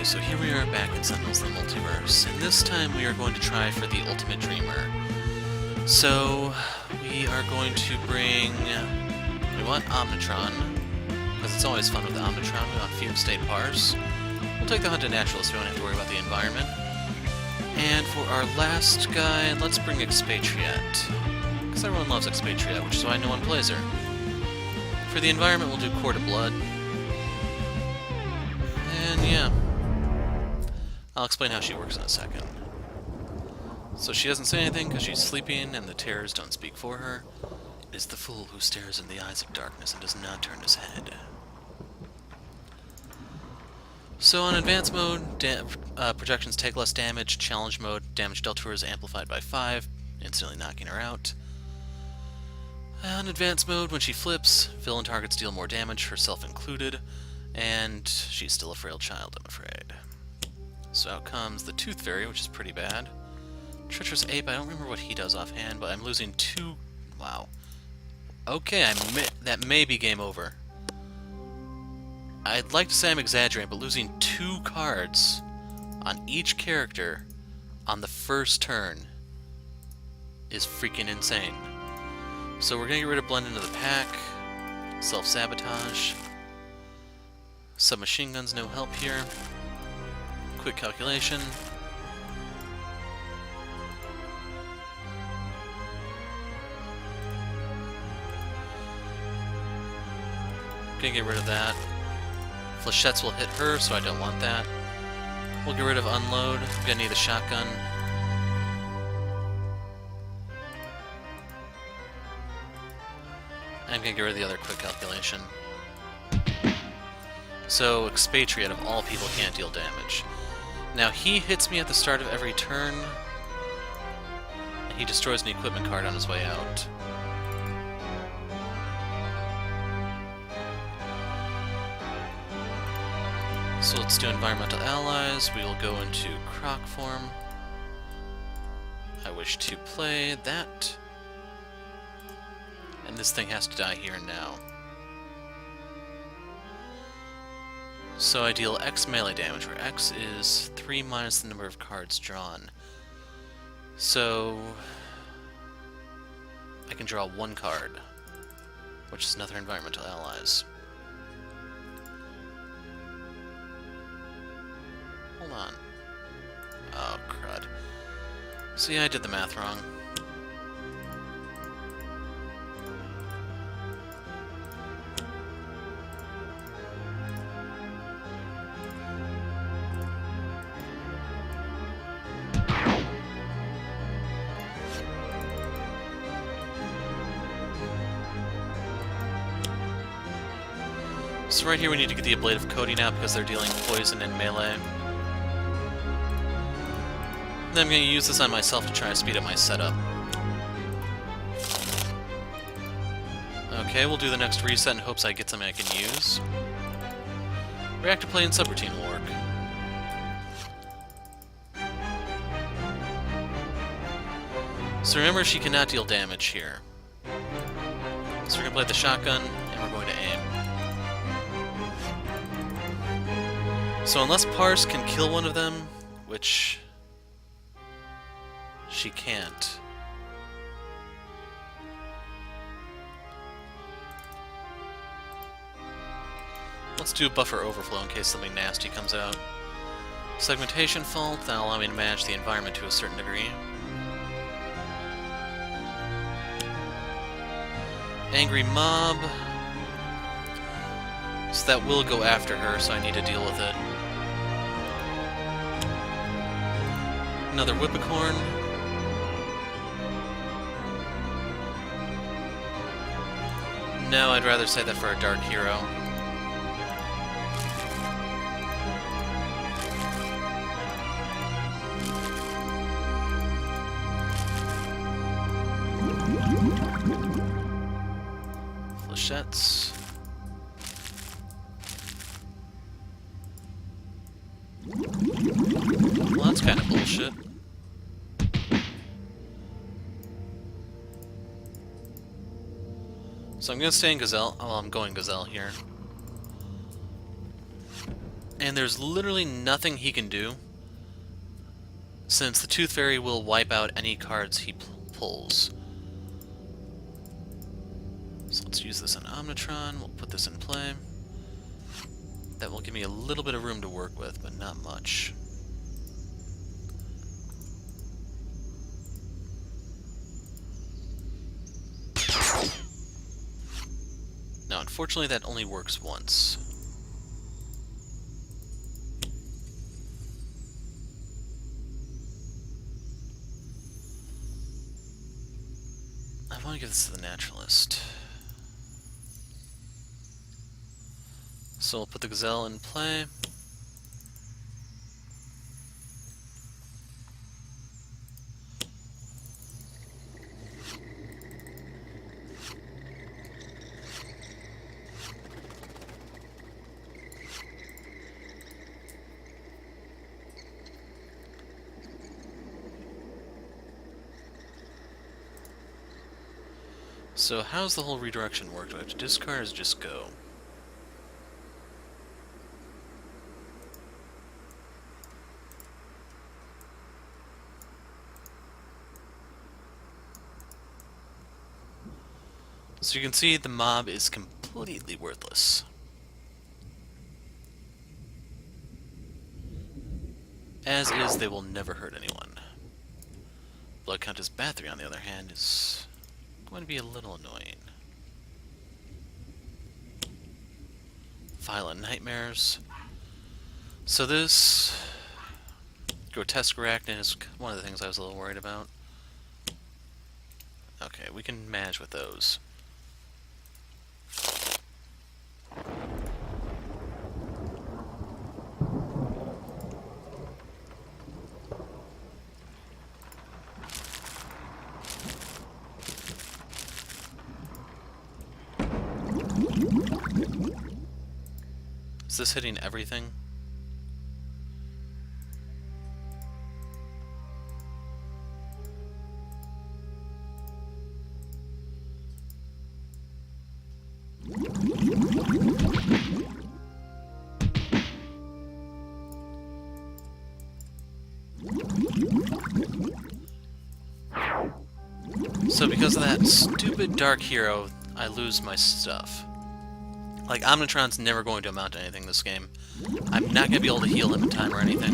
So here we are back in Sentinels the Multiverse, and this time we are going to try for the Ultimate Dreamer. So, we are going to bring... we want Omnitron, because it's always fun with the Omnitron. We want Fume State Parse. We'll take the Hunted Naturalist, we don't have to worry about the environment. And for our last guy, let's bring Expatriate, because everyone loves Expatriate, which is why no one plays her. For the environment, we'll do Court of Blood. And yeah. I'll explain how she works in a second. So she doesn't say anything because she's sleeping and the terrors don't speak for her. It is the fool who stares in the eyes of darkness and does not turn his head. So on advanced mode, projections take less damage. Challenge mode, damage dealt to her is amplified by 5, instantly knocking her out. On advanced mode, when she flips, villain targets deal more damage, herself included, and she's still a frail child, I'm afraid. So out comes the Tooth Fairy, which is pretty bad. Treacherous Ape, I don't remember what he does offhand, but I'm losing 2... Wow. Okay, that may be game over. I'd like to say I'm exaggerating, but losing 2 cards on each character on the first turn is freaking insane. So we're going to get rid of Blend into the pack, Self-Sabotage, Submachine Guns, no help here. Quick calculation. Gonna get rid of that. Flechettes will hit her, so I don't want that. We'll get rid of Unload. I'm gonna need the shotgun. I'm gonna get rid of the other quick calculation. So, Expatriate, of all people, can't deal damage. Now, he hits me at the start of every turn, and he destroys an equipment card on his way out. So let's do Environmental Allies. We will go into Croc form. I wish to play that. And this thing has to die here and now. So I deal X melee damage, where X is 3 minus the number of cards drawn. So I can draw 1 card, which is another Environmental Allies. Hold on. Oh, crud. So yeah, I did the math wrong. So right here we need to get the Ablative Coating out because they're dealing poison and melee. Then I'm going to use this on myself to try to speed up my setup. Okay, we'll do the next reset in hopes I get something I can use. Reactive Play and Subroutine will work. So remember, she cannot deal damage here. So we're going to play the shotgun, and we're going to aim. So unless Parse can kill one of them, which she can't. Let's do Buffer Overflow in case something nasty comes out. Segmentation Fault, that'll allow me to manage the environment to a certain degree. Angry Mob. So that will go after her, so I need to deal with it. Another Whippicorn. No, I'd rather say that for a Dark Hero. Flechettes. Well, that's kind of bullshit. So I'm going to stay in Gazelle. Oh, I'm going Gazelle here. And there's literally nothing he can do, since the Tooth Fairy will wipe out any cards he pulls. So let's use this on Omnitron. We'll put this in play. That will give me a little bit of room to work with, but not much. Now, unfortunately, that only works once. I want to give this to the Naturalist. So we'll put the Gazelle in play. So how's the whole redirection work? Do I have to discard or just go? So you can see the mob is completely worthless. As is, they will never hurt anyone. Blood Countess Bathory, on the other hand, is going to be a little annoying. Violent Nightmares. So this Grotesque Arachnid is one of the things I was a little worried about. Okay, we can manage with those. Is this hitting everything? So because of that stupid Dark Hero, I lose my stuff. Like, Omnitron's never going to amount to anything this game. I'm not going to be able to heal him in time or anything.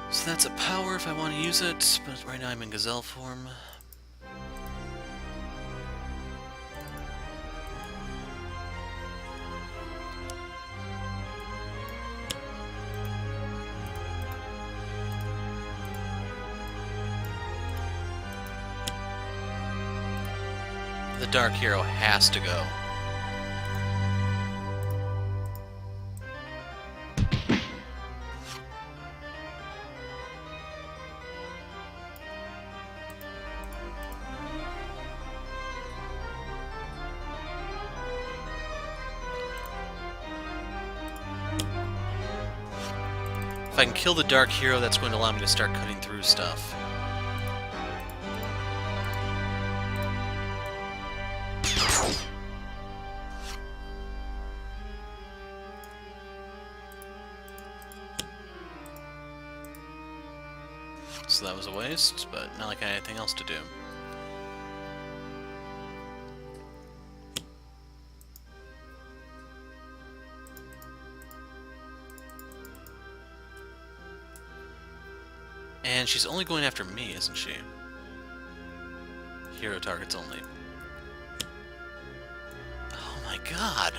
So that's a power if I want to use it, but right now I'm in Gazelle form. The Dark Hero has to go. If I can kill the Dark Hero, that's going to allow me to start cutting through stuff. So that was a waste, but not like I had anything else to do. And she's only going after me, isn't she? Hero targets only. Oh my god!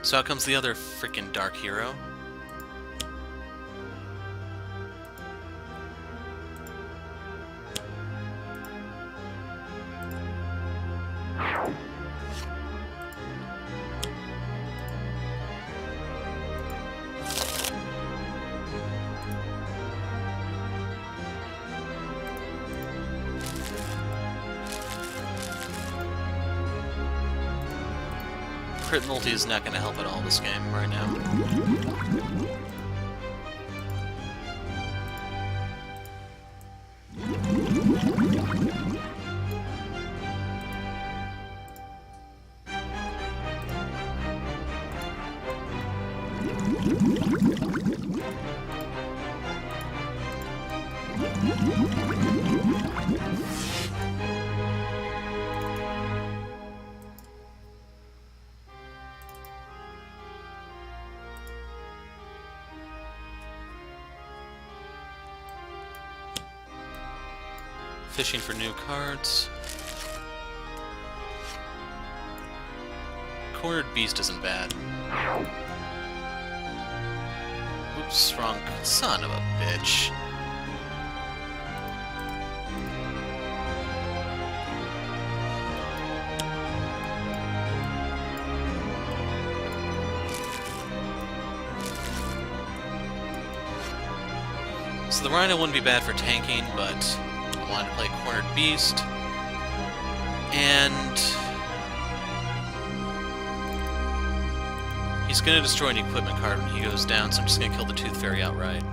So out comes the other freaking Dark Hero. Crit multi is not going to help at all this game right now. Fishing for new cards. Cornered Beast isn't bad. Oops, wrong. Son of a bitch. So the Rhino wouldn't be bad for tanking, but I wanted to play Cornered Beast. And he's going to destroy an equipment card when he goes down, so I'm just going to kill the Tooth Fairy outright.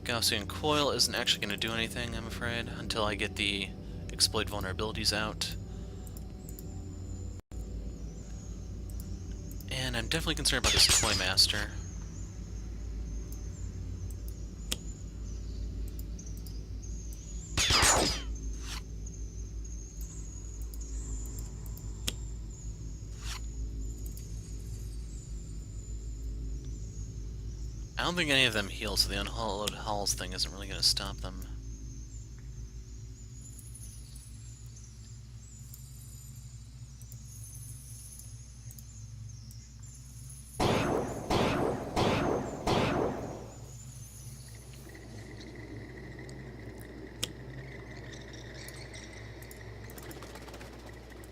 Gaussian Coil isn't actually going to do anything, I'm afraid, until I get the exploit vulnerabilities out. And I'm definitely concerned about this Toy Master. I don't think any of them heal, so the unhallowed halls thing isn't really going to stop them.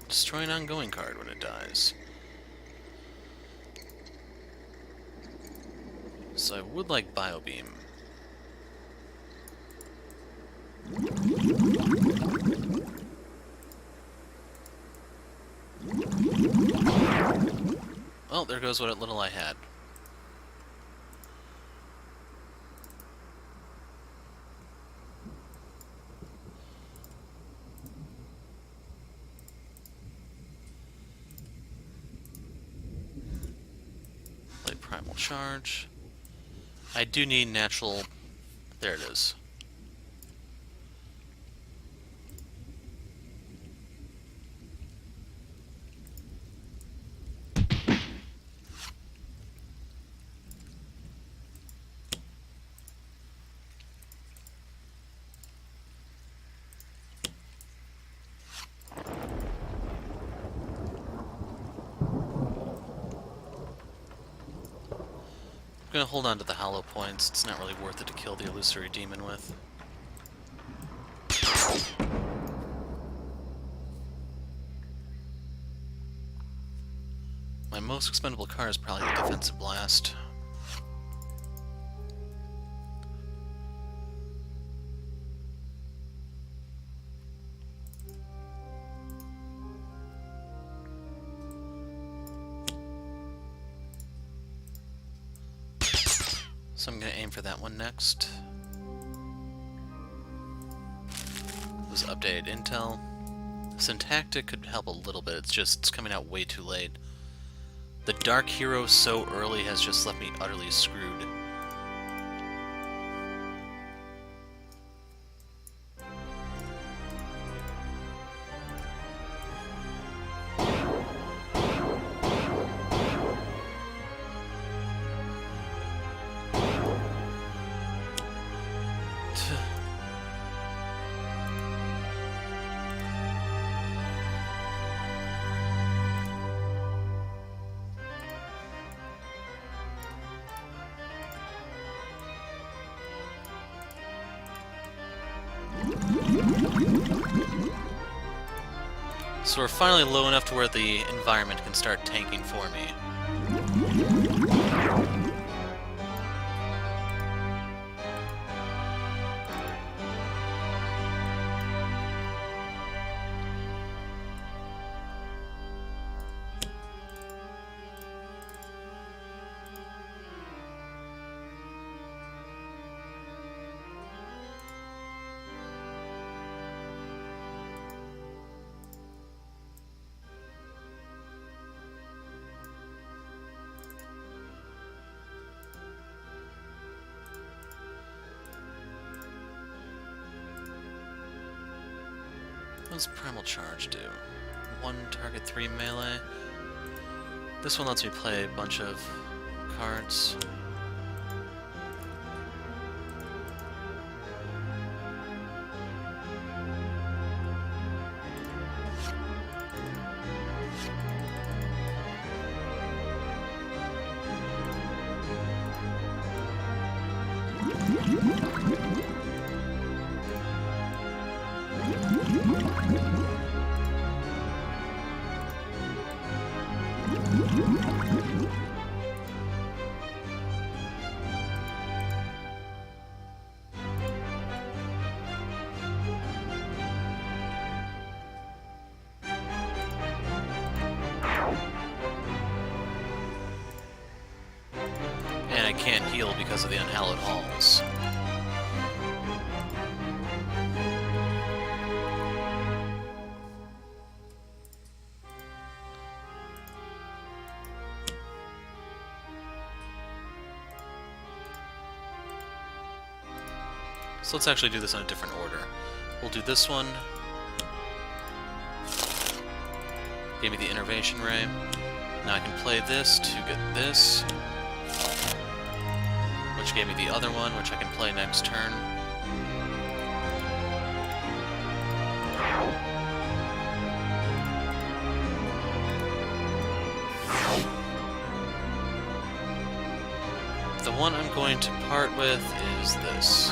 Destroy an ongoing card when it dies. So I would like Biobeam. Well, there goes what little I had. Play Primal Charge. I do need natural... There it is. I'm gonna hold on to the hollow points. It's not really worth it to kill the illusory demon with. My most expendable card is probably the defensive blast. So I'm going to aim for that one next. It was updated intel. Syntactic could help a little bit, it's coming out way too late. The Dark Hero so early has just left me utterly screwed. So we're finally low enough to where the environment can start tanking for me. What does Primal Charge do? 1 target 3 melee. This one lets me play a bunch of cards. And I can't heal because of the Unhallowed Halls. So let's actually do this in a different order. We'll do this one. Gave me the Innervation Ray. Now I can play this to get this, which gave me the other one, which I can play next turn. The one I'm going to part with is this.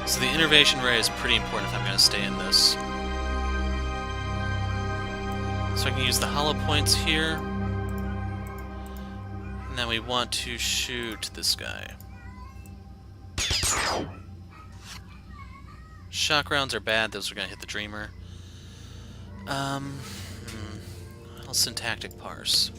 So the Innervation Ray is pretty important if I'm going to stay in this. So I can use the hollow points here. And then we want to shoot this guy. Shock rounds are bad, those are going to hit the Dreamer. I'll Syntactic Parse.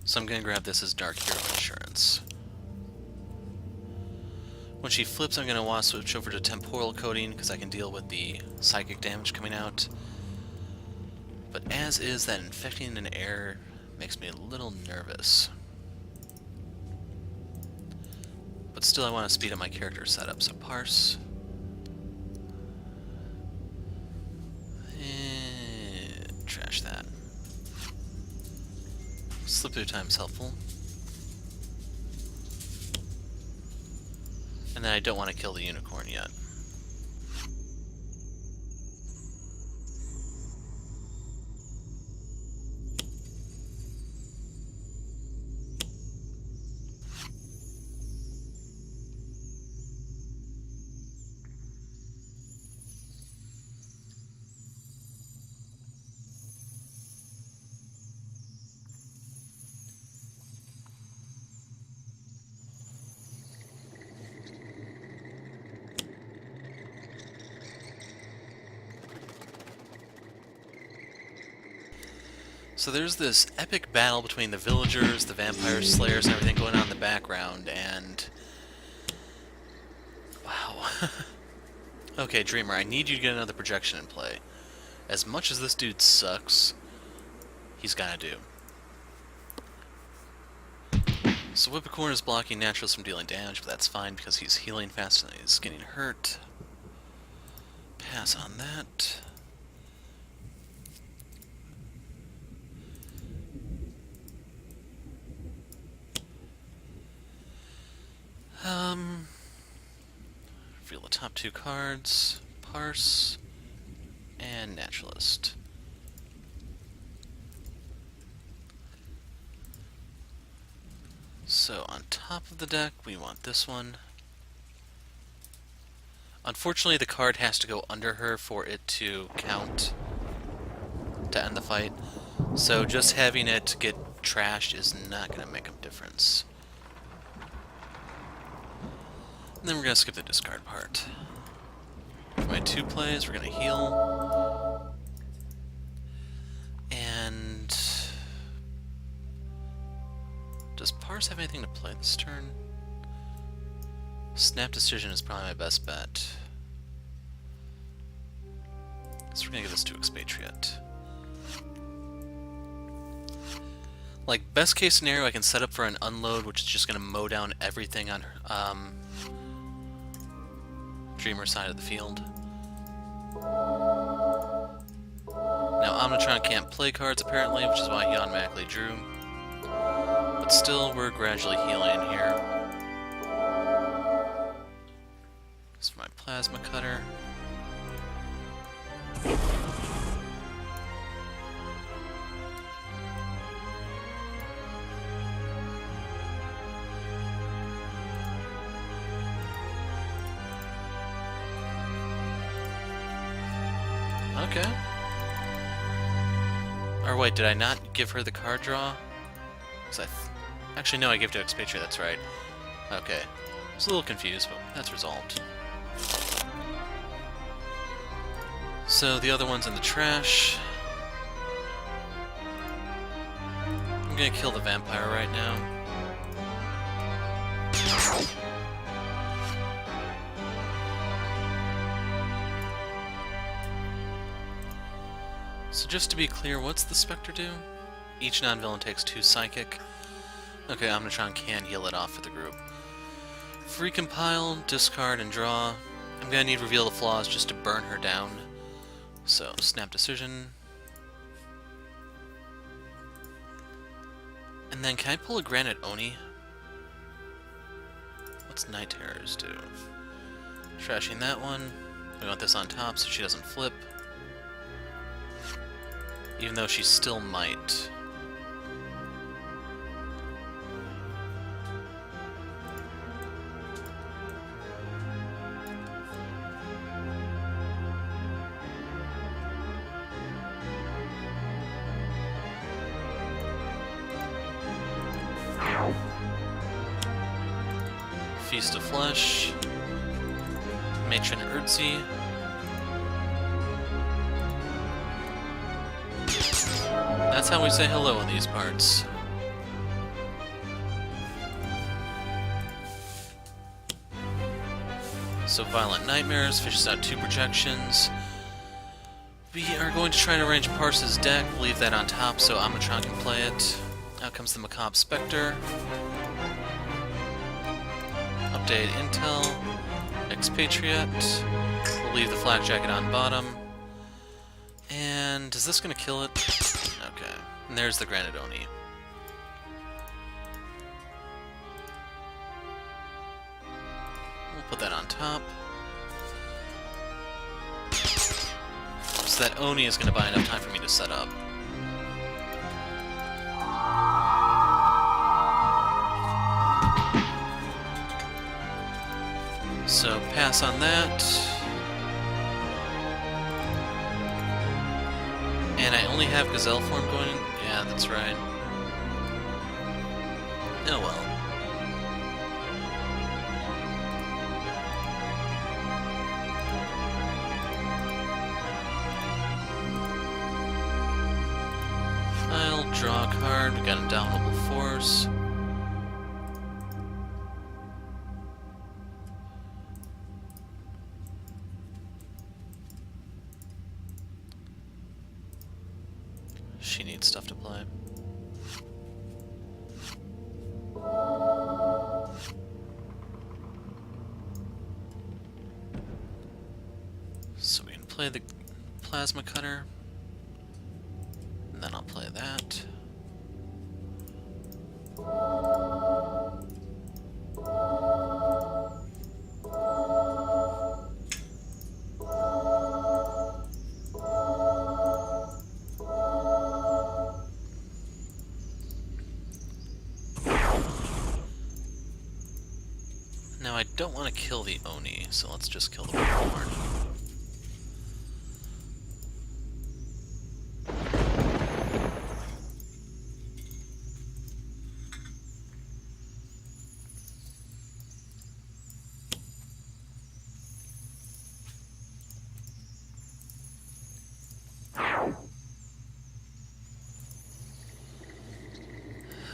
So I'm gonna grab this as Dark Hero Insurance. When she flips, I'm gonna want to switch over to Temporal Coating because I can deal with the psychic damage coming out. But as is, that infecting an air makes me a little nervous. But still, I want to speed up my character setup, so Parse. Trash that. Slip through time is helpful. And then I don't want to kill the unicorn yet. So there's this epic battle between the villagers, the vampire slayers, and everything going on in the background, and... wow. Okay, Dreamer, I need you to get another projection in play. As much as this dude sucks, he's gotta do. So Whippocorn is blocking Naturalist from dealing damage, but that's fine because he's healing faster than he's getting hurt. Pass on that. Reveal the top two cards, Parse and Naturalist. So on top of the deck, we want this one. Unfortunately, the card has to go under her for it to count to end the fight. So just having it get trashed is not going to make a difference. And then we're going to skip the discard part. For my two plays, we're going to heal. And... does Parse have anything to play this turn? Snap Decision is probably my best bet. So we're going to give this to Expatriate. Like, best case scenario, I can set up for an unload, which is just going to mow down everything on Dreamer side of the field. Now, Omnitron can't play cards, apparently, which is why he automatically drew. But still, we're gradually healing here. This is for my Plasma Cutter. Okay. Or wait, did I not give her the card draw? Actually, no, I gave it to Expatriate, that's right. Okay. I was a little confused, but that's resolved. So the other one's in the trash. I'm gonna kill the vampire right now. So just to be clear, what's the Spectre do? Each non-villain takes 2 psychic. Okay, Omnitron can heal it off for the group. Free compile, discard, and draw. I'm gonna need Reveal the Flaws just to burn her down. So, Snap Decision. And then can I pull a Granite Oni? What's Night Terrors do? Trashing that one. We want this on top so she doesn't flip. Even though she still might. Feast of Flesh. Matron Urtzi. That's how we say hello in these parts. So Violent Nightmares fishes out 2 projections. We are going to try to arrange Parse's deck. We'll leave that on top so Omnitron can play it. Out comes the Macabre Spectre. Update Intel. Expatriate. We'll leave the Flak Jacket on bottom. And is this going to kill it? Okay. And there's the Granite Oni. We'll put that on top. So that Oni is going to buy enough time for me to set up. So pass on that. And I only have Gazelle form going in? Yeah, that's right. Oh well. I'll draw a card. We got Indomitable Force. She needs stuff to play. So we can play the Plasma Cutter. And then I'll play that. Now I don't want to kill the Oni, so let's just kill the Warlord.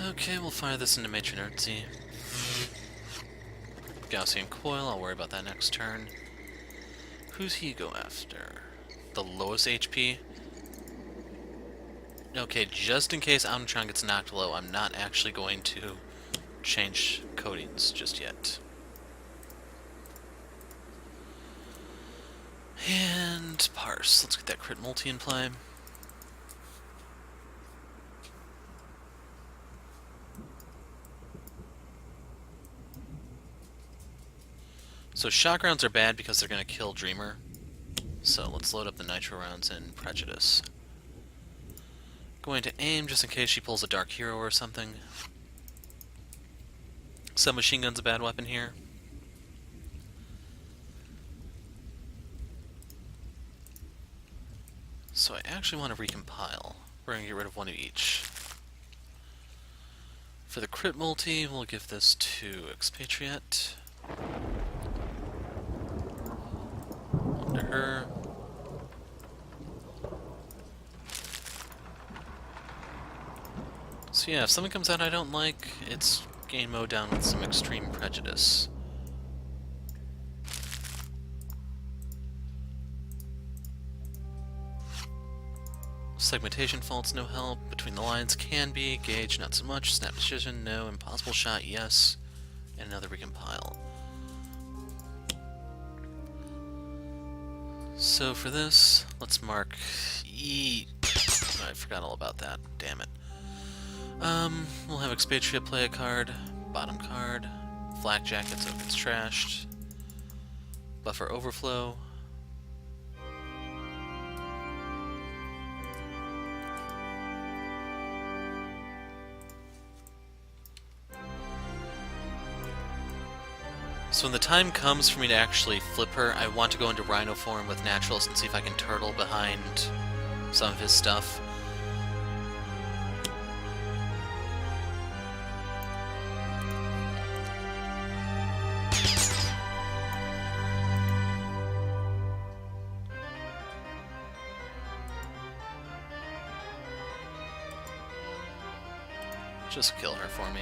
Okay, we'll fire this into Matron Urtzi. Gaussian Coil, I'll worry about that next turn. Who's he go after? The lowest HP? Okay, just in case Omnitron gets knocked low, I'm not actually going to change coatings just yet. And Parse. Let's get that crit multi in play. So shock rounds are bad because they're going to kill Dreamer. So let's load up the Nitro rounds in Prejudice. Going to aim just in case she pulls a Dark Hero or something. Submachine gun's a bad weapon here. So I actually want to recompile. We're going to get rid of one of each. For the crit multi, we'll give this to Expatriate. To her. So yeah, if something comes out I don't like, it's game mode down with some extreme prejudice. Segmentation faults, no help. Between the lines can be. Gauge, not so much. Snap decision, no. Impossible shot, yes. And another recompile. So for this, let's mark E. I forgot all about that. Damn it. We'll have Expatriate play a card. Bottom card. Flak Jacket so it gets trashed. Buffer Overflow. So when the time comes for me to actually flip her, I want to go into Rhino form with Naturalist and see if I can turtle behind some of his stuff. Just kill her for me.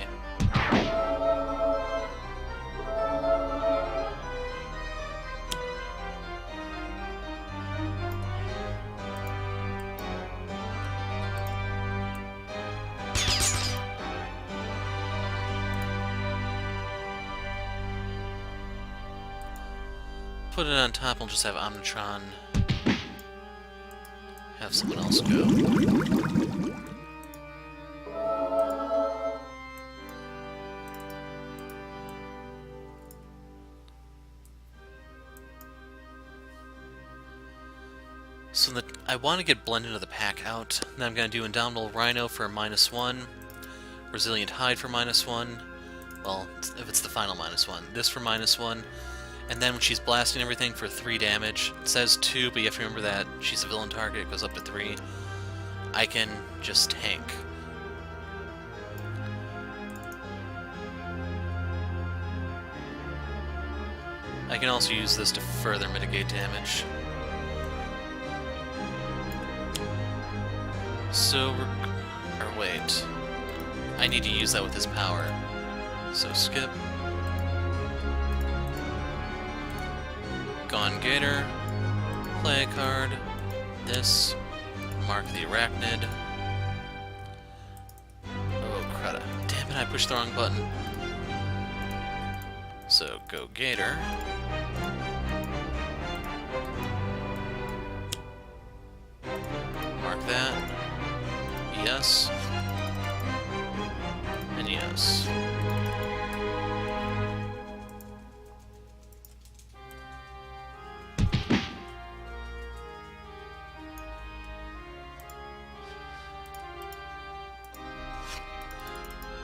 put it on top. We'll just have Omnitron have someone else go. So I want to get Blend into the pack out. Then I'm going to do Indomitable Rhino for -1, Resilient Hide for -1, well, if it's the final -1, this for -1, and then when she's blasting everything for 3 damage, it says 2, but you have to remember that she's a villain target, it goes up to 3, I can just tank. I can also use this to further mitigate damage. So, or wait, I need to use that with his power. So skip. Gone Gator. Play a card. This. Mark the Arachnid. Oh, crud. Damn it, I pushed the wrong button. So, go Gator. Mark that. Yes. And yes.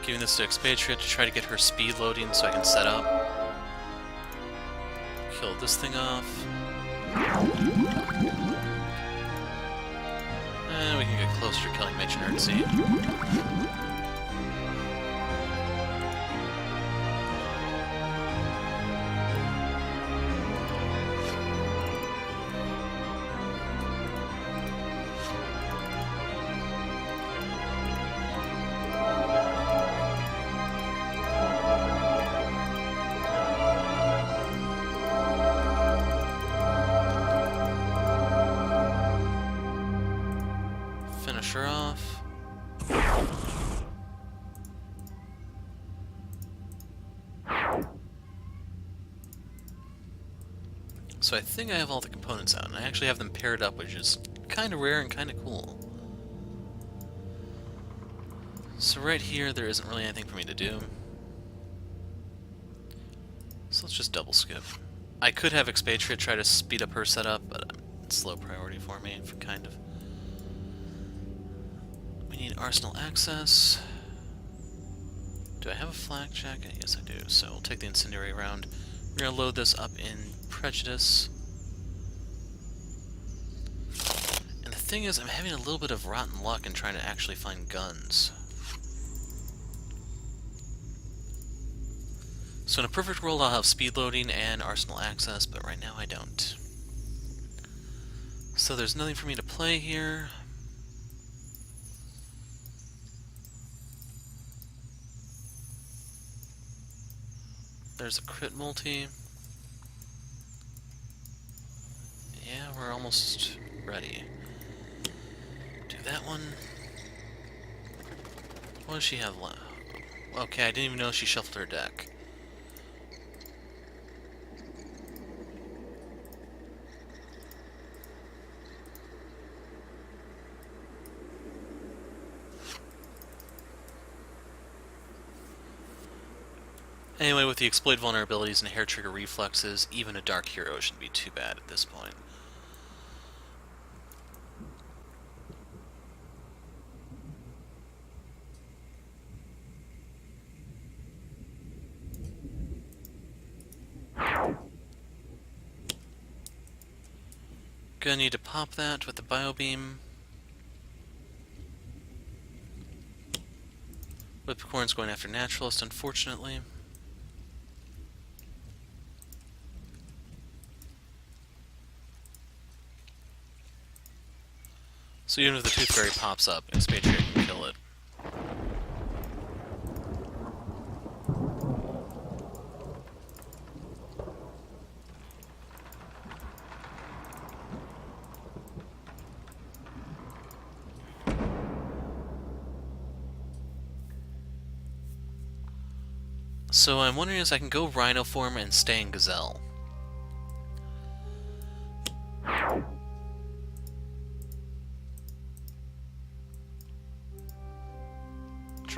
Giving this to Expatriate to try to get her speed loading so I can set up. Kill this thing off. And we can get closer to killing Mage and Earthseed. Finish her off. So I think I have all the components out, and I actually have them paired up, which is kind of rare and kind of cool. So right here, there isn't really anything for me to do. So let's just double skip. I could have Expatriate try to speed up her setup, but it's low priority for me, for kind of. We need Arsenal access. Do I have a flak jacket? Yes, I do. So we'll take the Incendiary round. We're going to load this up in Prejudice. And the thing is, I'm having a little bit of rotten luck in trying to actually find guns. So in a perfect world, I'll have speed loading and Arsenal access, but right now I don't. So there's nothing for me to play here. There's a crit multi. Yeah, we're almost ready. Do that one. What does she have left? Okay, I didn't even know she shuffled her deck. Anyway, with the exploit vulnerabilities and hair trigger reflexes, even a Dark Hero shouldn't be too bad at this point. Gonna need to pop that with the Biobeam. Whipcorn's going after Naturalist, unfortunately. So even if the Tooth Fairy pops up, Expatriate can kill it. So I'm wondering if I can go Rhino form and stay in Gazelle.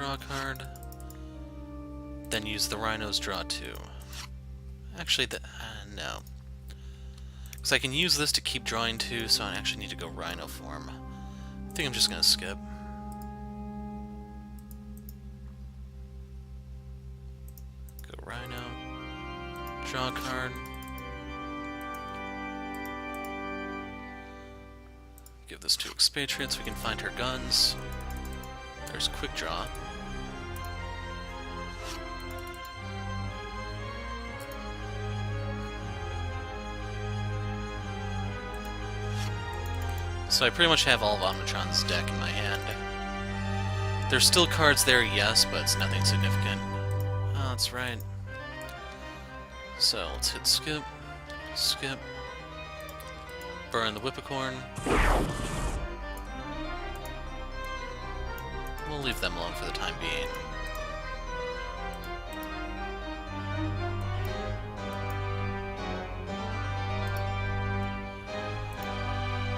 draw a card. Then use the Rhino's draw 2. Actually, no. Because I can use this to keep drawing 2, so I actually need to go Rhino form. I think I'm just going to skip. Go Rhino. Draw a card. Give this to Expatriate so we can find her guns. There's Quick Draw. So I pretty much have all of Omnitron's deck in my hand. There's still cards there, yes, but it's nothing significant. Oh, that's right. So let's hit skip, skip, burn the Whippicorn. We'll leave them alone for the time being.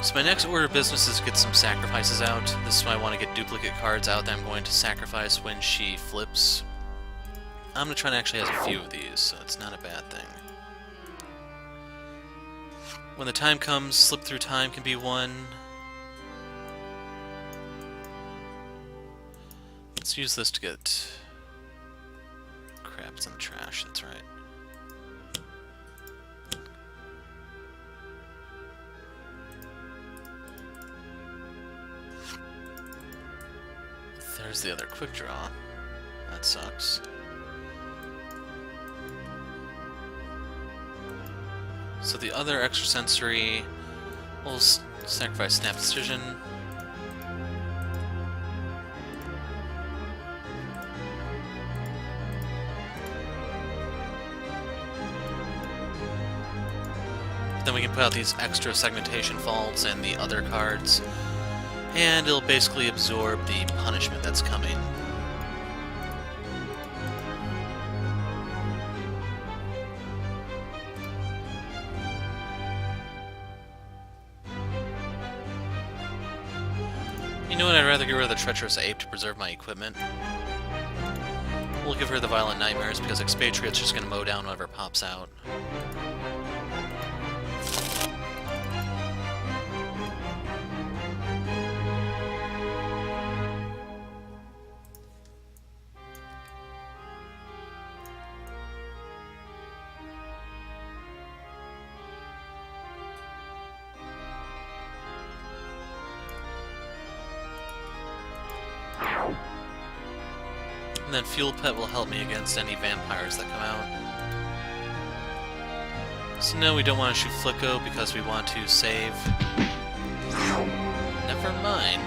So my next order of business is to get some sacrifices out. This is why I want to get duplicate cards out that I'm going to sacrifice when she flips. Omnitron actually has a few of these, so it's not a bad thing. When the time comes, Slip Through Time can be one. Let's use this to get... Crap, it's in the trash, that's right. There's the other Quick Draw. That sucks. So the other extrasensory, we'll sacrifice Snap Decision. Then we can put out these extra segmentation faults and the other cards, and it'll basically absorb the punishment that's coming. You know what, I'd rather get rid of the Treacherous Ape to preserve my equipment. We'll give her the Violent Nightmares because Expatriate's just gonna mow down whatever pops out. And then Fuel Pet will help me against any vampires that come out. So no, we don't want to shoot Flicko because we want to save... Never mind.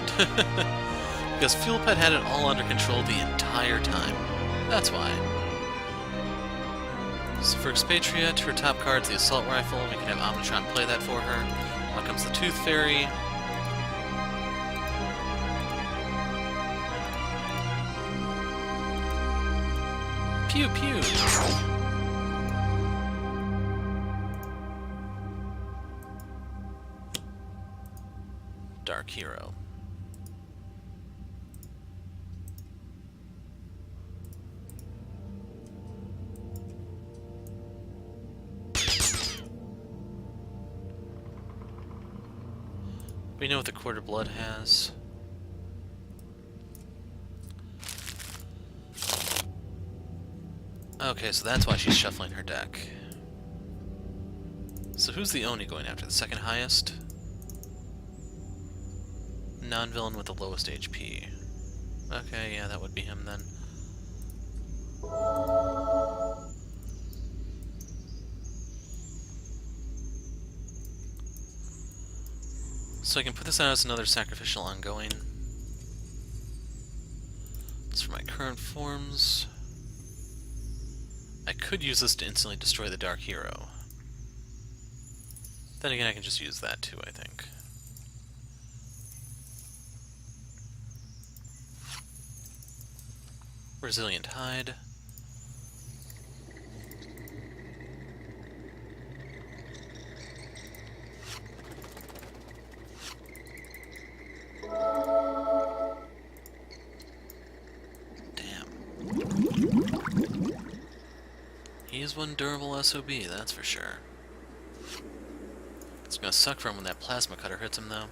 Because Fuel Pet had it all under control the entire time. That's why. So for Expatriate, her top card's the Assault Rifle. We can have Omnitron play that for her. Out comes the Tooth Fairy. Pew pew! Dark Hero. We know what the Quarter Blood has. Okay, so that's why she's shuffling her deck. So who's the Oni going after? The second highest? Non-villain with the lowest HP. Okay, yeah, that would be him then. So I can put this out as another sacrificial ongoing. It's for my current forms. I could use this to instantly destroy the Dark Hero. Then again, I can just use that too, I think. Resilient Hide. He's one durable SOB, that's for sure. It's gonna suck for him when that plasma cutter hits him, though.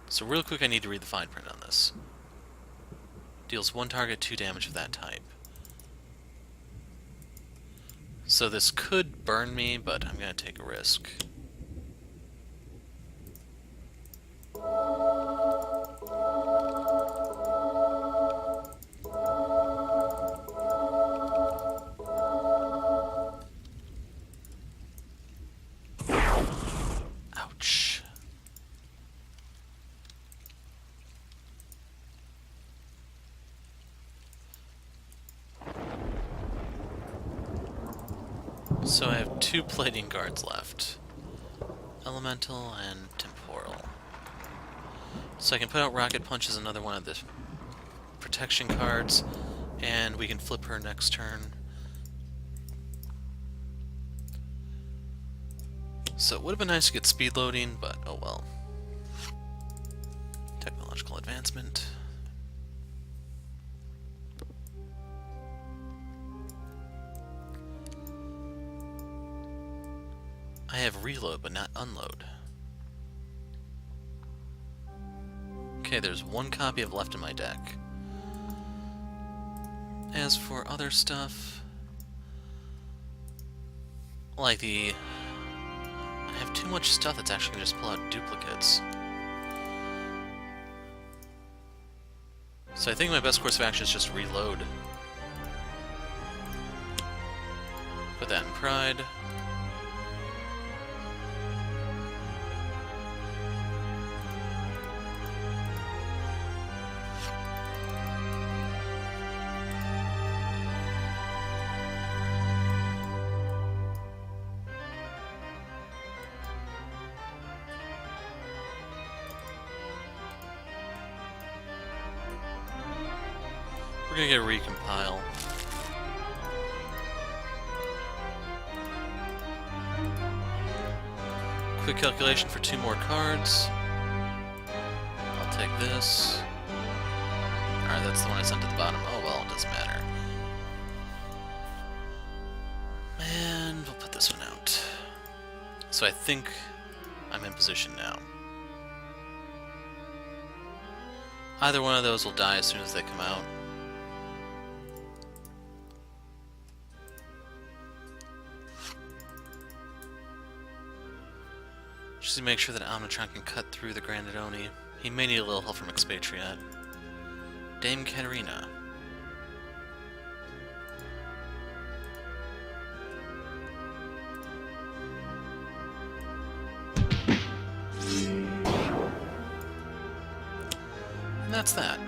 So real quick, I need to read the fine print on this. Deals 1 target, 2 damage of that type. So this could burn me, but I'm gonna take a risk. Ouch. So I have 2 plating guards left. Elemental and Temporal. So I can put out Rocket Punch as another one of the protection cards, and we can flip her next turn. So it would have been nice to get speed loading, but oh well. Technological advancement. I have reload, but not unload. Okay, there's 1 copy of left in my deck. As for other stuff, like I have too much stuff that's actually going to just pull out duplicates. So I think my best course of action is just reload. Put that in Pride. We're gonna get a recompile. Quick calculation for 2 more cards. I'll take this. Alright, that's the one I sent to the bottom. Oh well, it doesn't matter. And we'll put this one out. So I think I'm in position now. Either one of those will die as soon as they come out. Just to make sure that Omnitron can cut through the Hunted Oni. He may need a little help from Expatriate. Dame Katarina. And that's that.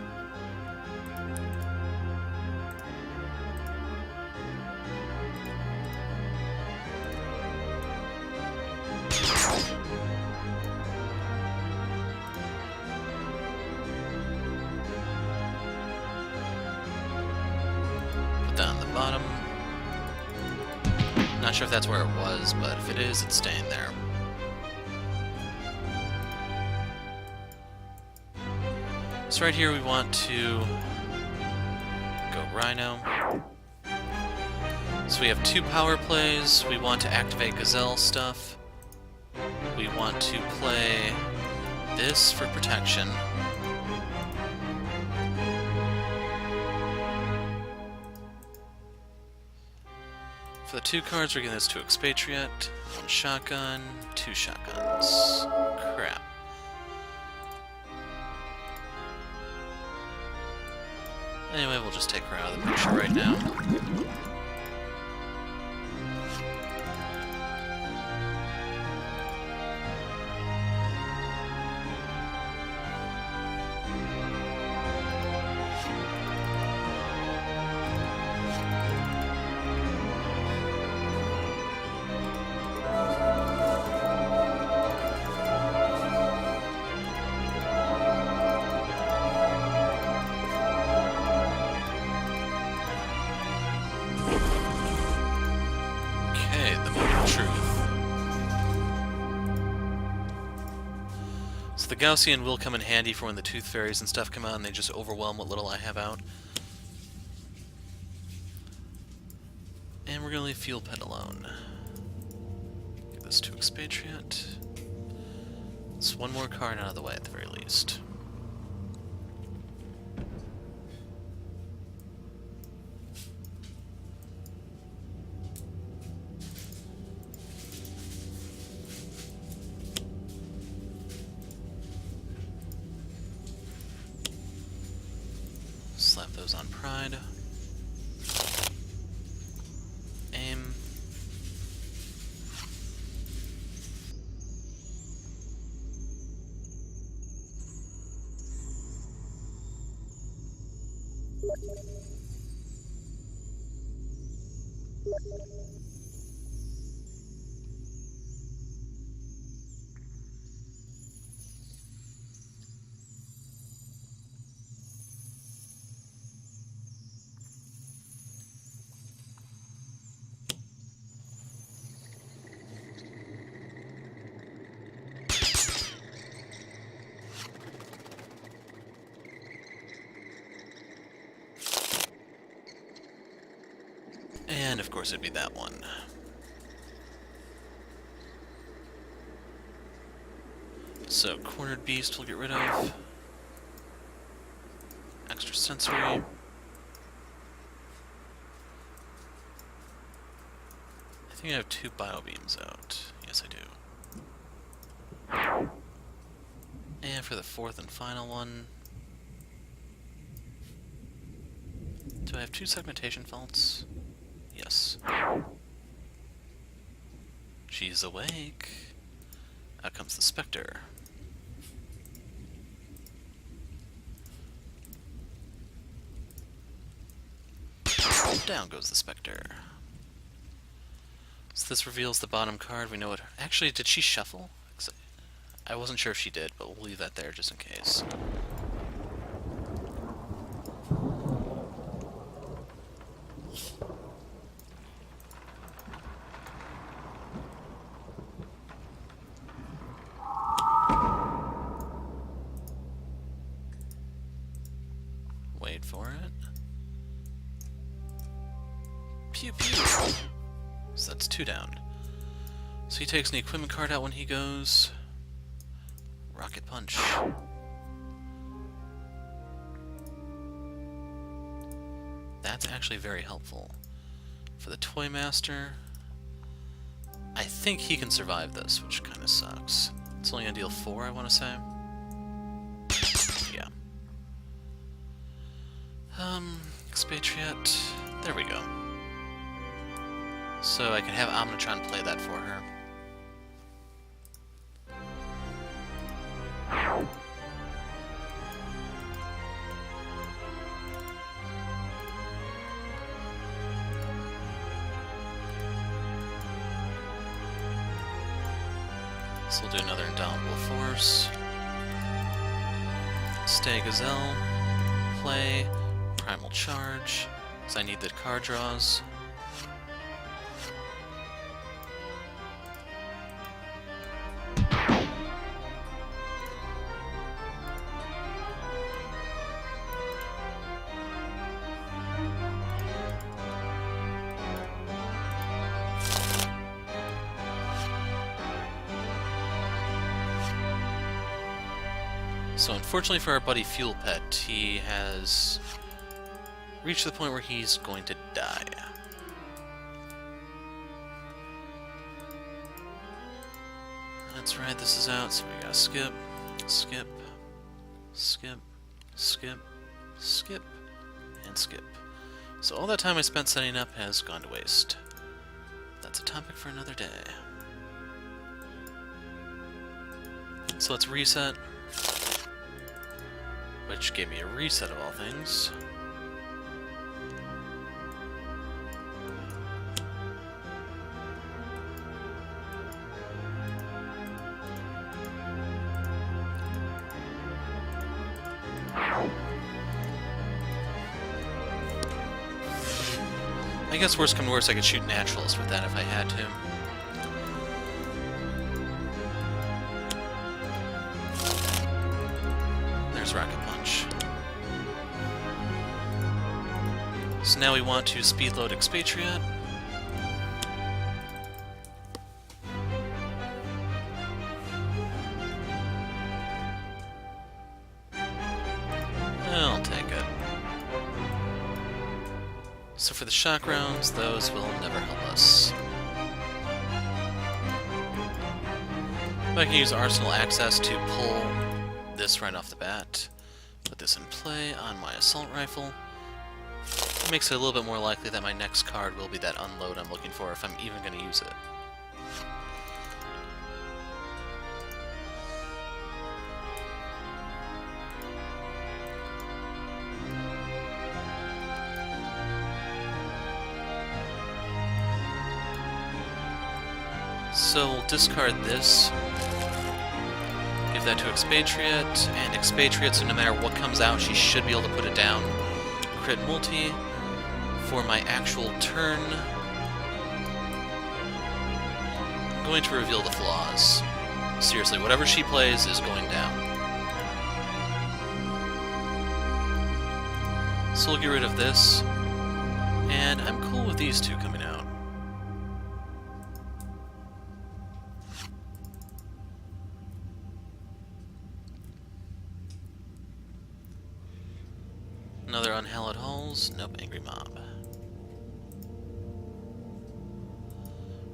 Down the bottom. Not sure if that's where it was, but if it is, it's staying there. So right here we want to go Rhino. So we have 2 power plays. We want to activate Gazelle stuff. We want to play this for protection. For the 2 cards, we're giving this to Expatriate. 1 shotgun, 2 shotguns. Crap. Anyway, we'll just take her out of the picture right now. So the Gaussian will come in handy for when the Tooth Fairies and stuff come out and they just overwhelm what little I have out. And we're going to leave Fuel Pet alone. Give this to Expatriate. It's one more card out of the way at the very least. Slap those on Pride. Aim. And of course it'd be that one. So, Cornered Beast we'll get rid of. Extra Sensory. I think I have 2 Bio Beams out. Yes, I do. And for the 4th and final one... Do I have 2 Segmentation Faults? Yes. She's awake. Out comes the Spectre. Down goes the Spectre. So this reveals the bottom card. We know it. Actually, did she shuffle? I wasn't sure if she did, but we'll leave that there just in case. Wait for it. Pew pew! So that's 2 down. So he takes an equipment card out when he goes. Rocket Punch. That's actually very helpful. For the Toy Master, I think he can survive this, which kind of sucks. It's only gonna deal 4, I want to say. Yeah. Expatriate. There we go. So I can have Omnitron play that for her. So we'll do another Indomitable Force. Stay Gazelle. Play. Primal Charge. Because I need the card draws. So unfortunately for our buddy Fuel Pet, he has reached the point where he's going to die. That's right, this is out, so we gotta skip, skip, skip, skip, skip, and skip. So all that time I spent setting up has gone to waste. That's a topic for another day. So let's reset. Which gave me a reset of all things. I guess worst come to worst, I could shoot Naturalist with that if I had to. There's Rocket Punch. So now we want to speed load Expatriate. I'll take it. So for the shock rounds, those will never help us. I can use Arsenal Access to pull this right off the bat. Put this in play on my Assault Rifle. It makes it a little bit more likely that my next card will be that unload I'm looking for if I'm even going to use it. So we'll discard this, give that to Expatriate, and Expatriate, so no matter what comes out, she should be able to put it down. Crit multi. For my actual turn, I'm going to reveal the flaws. Seriously, whatever she plays is going down. So we'll get rid of this, and I'm cool with these two coming out. Another Unhallowed Halls. Nope, Angry Mob.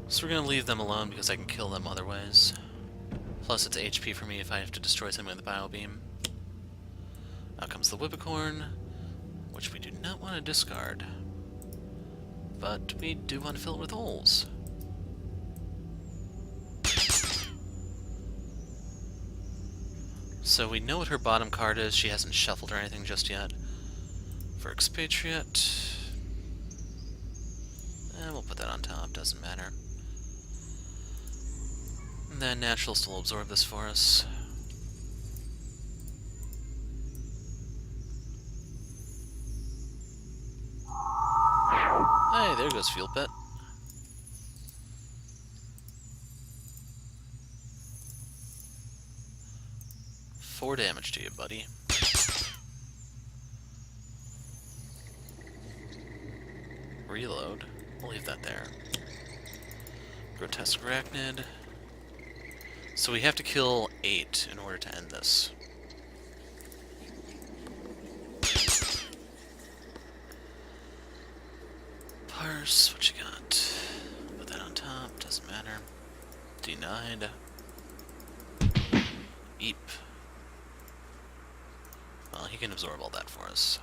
So we're going to leave them alone because I can kill them other ways. Plus it's HP for me if I have to destroy something with the Bio Beam. Out comes the Whippicorn, which we do not want to discard. But we do want to fill it with holes. So we know what her bottom card is. She hasn't shuffled or anything just yet. For Expatriate, and we'll put that on top, doesn't matter. And then Naturalist will absorb this for us. Hey, there goes Fuel Pit. Four damage to you, buddy. Reload. We'll leave that there. Grotesque Arachnid. So we have to kill 8 in order to end this. Parse, what you got? Put that on top, doesn't matter. Denied. Eep. Well, he can absorb all that for us.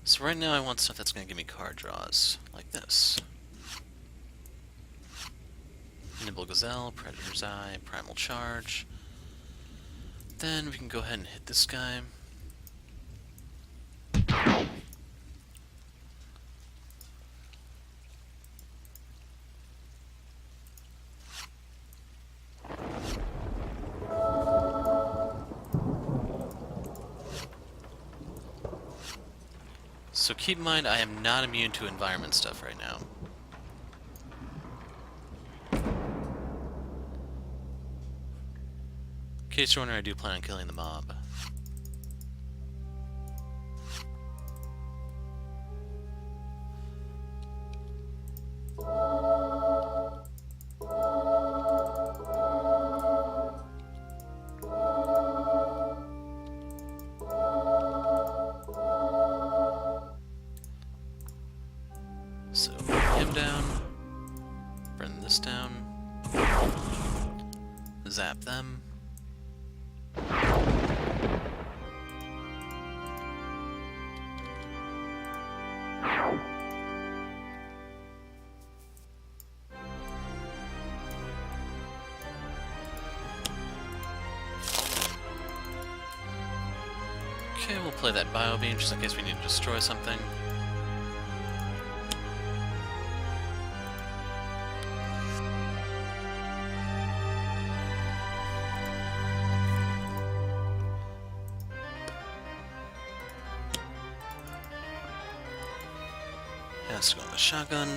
So right now I want stuff that's going to give me card draws, like this. Nimble Gazelle, Predator's Eye, Primal Charge. Then we can go ahead and hit this guy. So keep in mind, I am not immune to environment stuff right now. In case you're wondering, I do plan on killing the mob. So, him down, burn this down, zap them. Okay, we'll play that Bio Beam just in case we need to destroy something. Has to go with shotgun.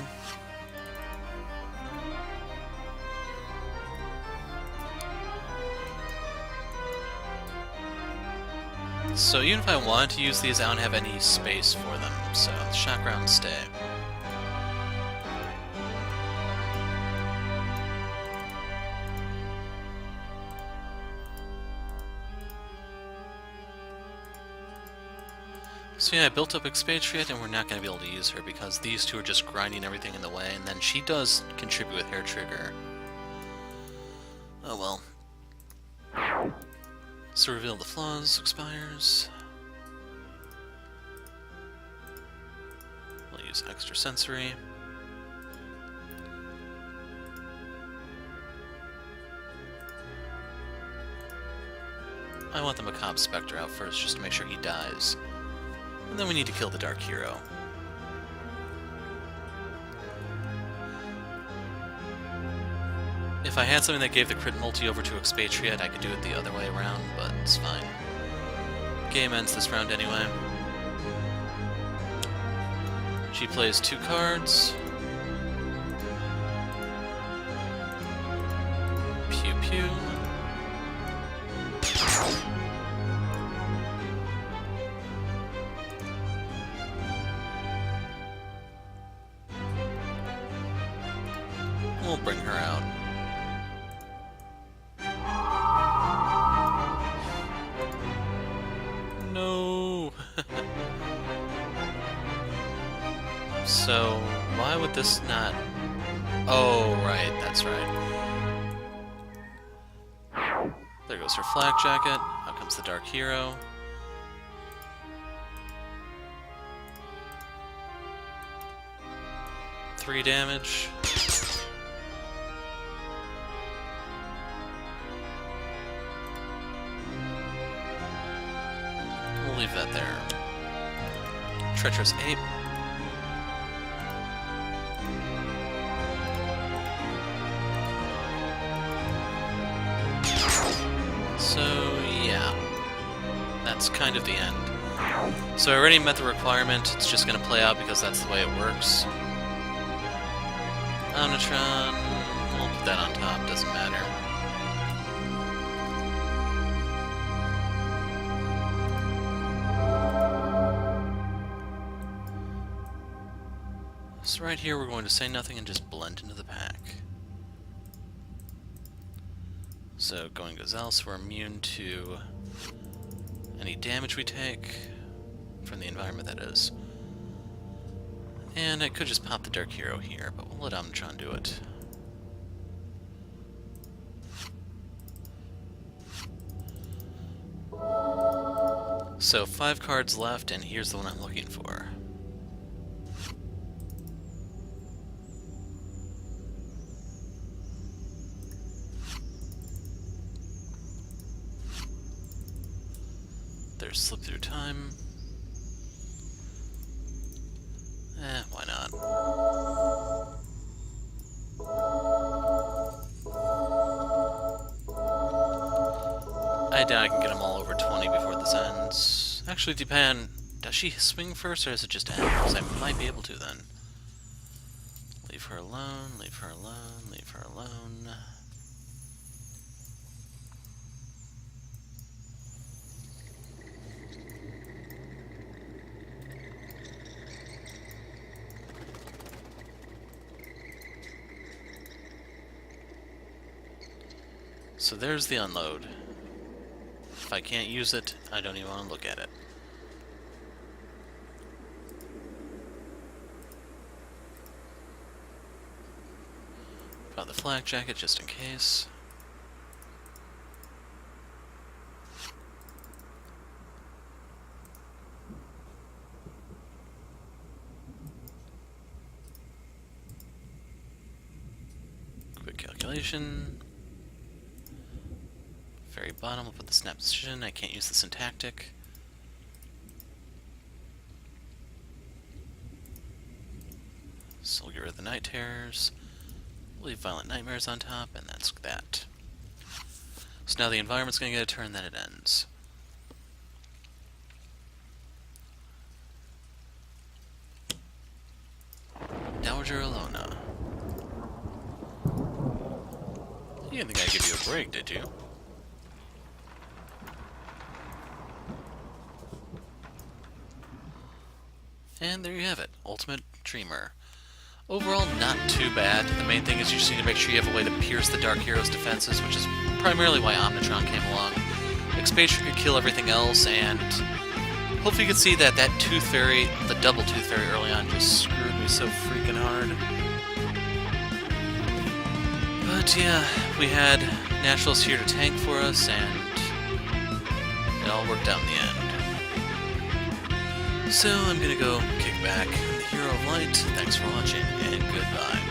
So even if I wanted to use these, I don't have any space for them, so the shock rounds stay. So yeah, I built up Expatriate, and we're not going to be able to use her because these two are just grinding everything in the way, and then she does contribute with Hair Trigger. Oh well. So reveal the flaws, expires. We'll use extra sensory. I want the Macabre Spectre out first just to make sure he dies. And then we need to kill the Dark Hero. If I had something that gave the crit multi over to Expatriate, I could do it the other way around, but it's fine. Game ends this round anyway. She plays 2 cards. Pew pew. We'll bring her out. No! So, why would this not... Oh, right, that's right. There goes her flak jacket. Out comes the Dark Hero. Three damage. We'll leave that there. Treacherous Ape. So, yeah. That's kind of the end. So I already met the requirement, it's just going to play out because that's the way it works. Omnitron, we'll put that on top, doesn't matter. So right here we're going to say nothing and just blend into the pack. So going Gazelle, so we're immune to any damage we take from the environment, that is. And I could just pop the Dark Hero here, but we'll let Omnitron do it. So 5 cards left, and here's the one I'm looking for. There's Slip Through Time. Why not? I doubt I can get them all over 20 before this ends. Actually, depend. Does she swing first, or does it just end? Because I might be able to then. Leave her alone, leave her alone, leave her alone. So there's the unload. If I can't use it, I don't even want to look at it. Got the flak jacket just in case. Quick calculation. Very bottom, we'll put the snap decision. I can't use the syntactic. So we'll get rid of the night terrors. We'll leave violent nightmares on top, and that's that. So now the environment's going to get a turn, then it ends. You didn't think I'd give you a break, did you? And there you have it, Ultimate Dreamer. Overall, not too bad. The main thing is you just need to make sure you have a way to pierce the Dark Heroes' defenses, which is primarily why Omnitron came along. Expansion could kill everything else, and hopefully you can see that that Tooth Fairy, the double Tooth Fairy early on, just screwed me so freaking hard. But yeah, we had Naturalists here to tank for us, and it all worked out in the end. So I'm gonna go kick back. I'm the Hero of Light. Thanks for watching, and goodbye.